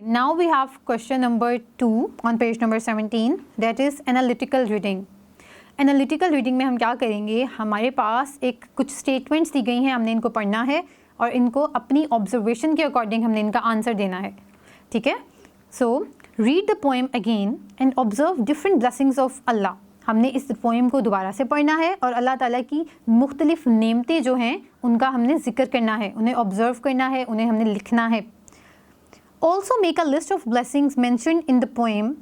Now we have question number 2 on page number 17, that is analytical reading. Analytical reading में हम क्या करेंगे, हमारे पास एक कुछ statements दी गई हैं, हमने इनको पढ़ना है और इनको अपनी observation के according हमने इनका आंसर देना है, ठीक है. So read the poem again and observe different blessings of Allah. हमने इस पोएम को दोबारा से पढ़ना है और अल्लाह ताला की मुख्तलिफ नेमतें जो हैं उनका हमने जिक्र करना है, उन्हें ऑब्जर्व करना है, उन्हें हमने लिखना है. Also make a list of blessings mentioned in the poem.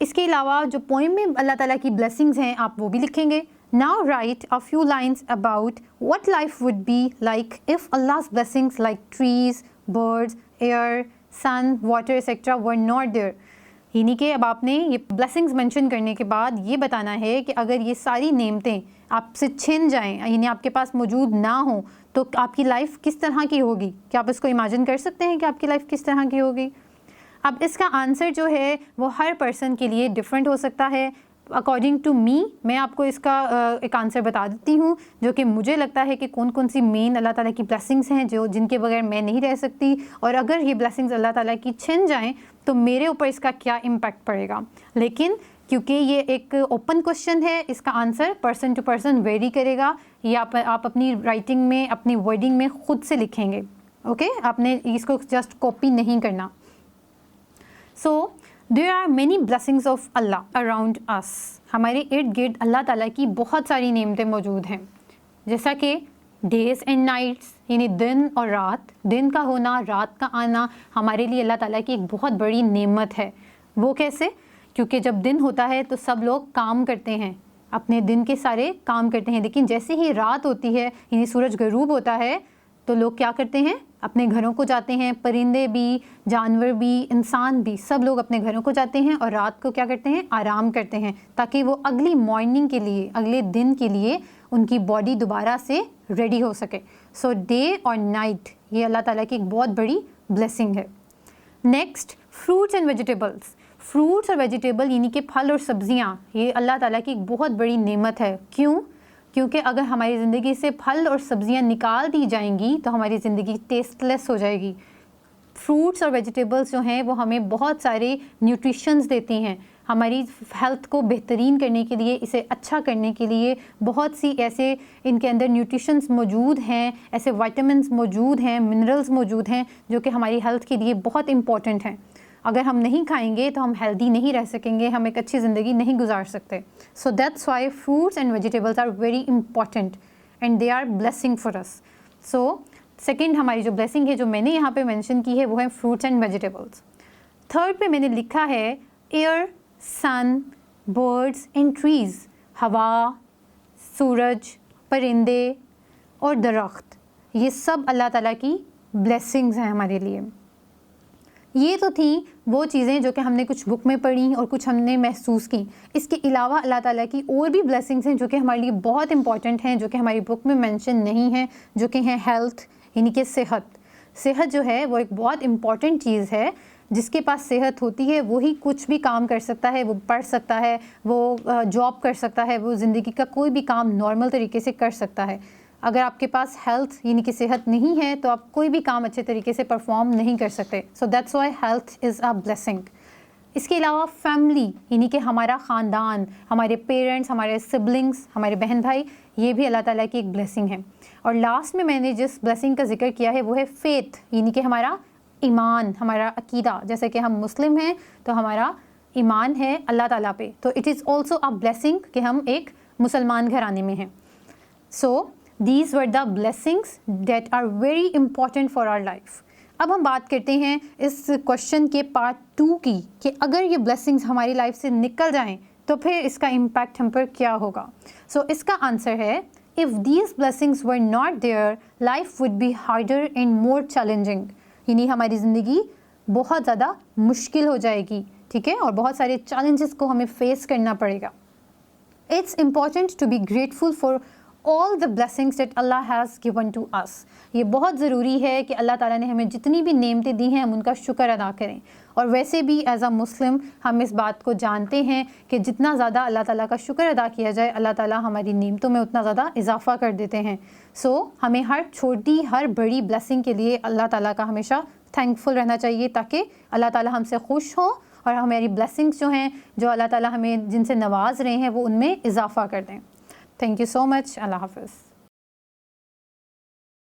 इसके अलावा जो पोएम में अल्लाह ताला की ब्लेसिंग्स हैं आप वो भी लिखेंगे. Now write a few lines about what life would be like if Allah's blessings like trees, birds, air, sun, water etcetera were not there. यानी कि अब आपने ये ब्लेसिंग्स मेंशन करने के बाद ये बताना है कि अगर ये सारी नेमतें आपसे छिन जाएं, यानी आपके पास मौजूद ना हो, तो आपकी लाइफ किस तरह की होगी. क्या आप इसको इमेजिन कर सकते हैं कि आपकी लाइफ किस तरह की होगी. अब इसका आंसर जो है वो हर पर्सन के लिए डिफरेंट हो सकता है. अकॉर्डिंग टू मी मैं आपको इसका एक आंसर बता देती हूँ जो कि मुझे लगता है कि कौन कौन सी मेन अल्लाह ताला की ब्लेसिंग्स हैं जो जिनके बगैर मैं नहीं रह सकती, और अगर ये ब्लेसिंग्स अल्लाह ताला की छिन जाएं तो मेरे ऊपर इसका क्या इम्पैक्ट पड़ेगा. लेकिन क्योंकि ये एक ओपन क्वेश्चन है, इसका answer person to person vary करेगा. ये आप अपनी राइटिंग में, अपनी वर्डिंग में ख़ुद से लिखेंगे. ओके, आपने इसको जस्ट कॉपी नहीं करना. So there are many blessings of Allah around us. हमारे इर्द गिर्द अल्लाह ताला की बहुत सारी नेमतें मौजूद हैं, जैसा कि डेज़ एंड नाइट्स, यानी दिन और रात. दिन का होना, रात का आना हमारे लिए अल्लाह ताला की एक बहुत बड़ी नेमत है. वो कैसे? क्योंकि जब दिन होता है तो सब लोग काम करते हैं, अपने दिन के सारे काम करते हैं. लेकिन जैसे ही रात होती है, यानी सूरज गरूब होता है, तो लोग क्या करते हैं, अपने घरों को जाते हैं. परिंदे भी, जानवर भी, इंसान भी, सब लोग अपने घरों को जाते हैं और रात को क्या करते हैं, आराम करते हैं, ताकि वो अगली मॉर्निंग के लिए, अगले दिन के लिए उनकी बॉडी दोबारा से रेडी हो सके. सो डे और नाइट ये अल्लाह ताला की एक बहुत बड़ी ब्लेसिंग है. Next, fruits and vegetables. Fruits और वेजिटेबल यानी कि फल और सब्ज़ियाँ, ये अल्लाह ताला की एक बहुत बड़ी नेमत है. क्यों? क्योंकि अगर हमारी ज़िंदगी से फल और सब्ज़ियाँ निकाल दी जाएंगी तो हमारी ज़िंदगी टेस्टलेस हो जाएगी. फ्रूट्स और वेजिटेबल्स जो हैं वो हमें बहुत सारे न्यूट्रिशंस देती हैं. हमारी हेल्थ को बेहतरीन करने के लिए, इसे अच्छा करने के लिए बहुत सी ऐसे इनके अंदर न्यूट्रिशंस मौजूद हैं, ऐसे विटामिन्स मौजूद हैं, मिनरल्स मौजूद हैं जो कि हमारी हेल्थ के लिए बहुत इंपॉर्टेंट हैं. अगर हम नहीं खाएंगे तो हम हेल्दी नहीं रह सकेंगे, हम एक अच्छी ज़िंदगी नहीं गुजार सकते. So that's why fruits and vegetables are very important and they are blessing for us. So second हमारी जो ब्लेसिंग है जो मैंने यहाँ पे मेंशन की है वो है फ्रूट्स एंड वेजिटेबल्स. थर्ड पे मैंने लिखा है air, sun, birds and trees. हवा, सूरज, परिंदे और दरख्त, ये सब अल्लाह ताला की ब्लेसिंग्स हैं हमारे लिए. ये तो थी वो चीज़ें जो कि हमने कुछ बुक में पढ़ी और कुछ हमने महसूस की. इसके अलावा अल्लाह ताला की और भी ब्लेसिंग्स हैं जो कि हमारे लिए बहुत इंपॉर्टेंट हैं, जो कि हमारी बुक में मेंशन नहीं है, जो कि हैं हेल्थ, यानी कि सेहत. सेहत जो है वो एक बहुत इंपॉर्टेंट चीज़ है. जिसके पास सेहत होती है वही कुछ भी काम कर सकता है, वो पढ़ सकता है, वो जॉब कर सकता है, वो ज़िंदगी का कोई भी काम नॉर्मल तरीके से कर सकता है. अगर आपके पास हेल्थ यानी कि सेहत नहीं है तो आप कोई भी काम अच्छे तरीके से परफॉर्म नहीं कर सकते. So that's Y health is a blessing. इसके अलावा फैमिली यानी कि हमारा ख़ानदान, हमारे पेरेंट्स, हमारे सिबलिंग्स, हमारे बहन भाई, ये भी अल्लाह ताला की एक ब्लेसिंग है. और लास्ट में मैंने जिस ब्लेसिंग का जिक्र किया है वो है फ़ेथ, यानी कि हमारा ईमान, हमारा अकीदा. जैसे कि हम मुस्लिम हैं तो हमारा ईमान है अल्लाह ताला पे, तो it is also a blessing कि हम एक मुसलमान घराने में हैं. सो These were the blessings that are very important for our life. अब हम बात करते हैं इस क्वेश्चन के पार्ट 2 की कि अगर ये blessings हमारी लाइफ से निकल जाएं तो फिर इसका इम्पैक्ट हम पर क्या होगा. सो इसका आंसर है if these blessings were not there, life would be harder and more challenging. यानी हमारी ज़िंदगी बहुत ज़्यादा मुश्किल हो जाएगी, ठीक है, और बहुत सारे चैलेंजेस को हमें फेस करना पड़ेगा. It's important to be grateful for all the blessings that Allah has given to us. ये बहुत ज़रूरी है कि अल्लाह ताला ने हमें जितनी भी नेमतें दी हैं हम उनका शुक्र अदा करें. और वैसे भी एज़ अ मुस्लिम हम इस बात को जानते हैं कि जितना ज़्यादा अल्लाह ताला का शुक्र अदा किया जाए अल्लाह ताला हमारी नेमतों में उतना ज़्यादा इजाफ़ा कर देते हैं. सो हमें हर छोटी हर बड़ी ब्लेसिंग के लिए अल्लाह ताला का हमेशा تھینکفل رہنا چاہیے تاکہ اللہ تعالیٰ ہم سے خوش ہوں اور ہماری بلیسنگس جو ہیں جو اللہ تعالیٰ ہمیں جن سے نواز رہے ہیں وہ ان میں اضافہ کر دیں. تھینک یو سو مچ. اللہ حافظ.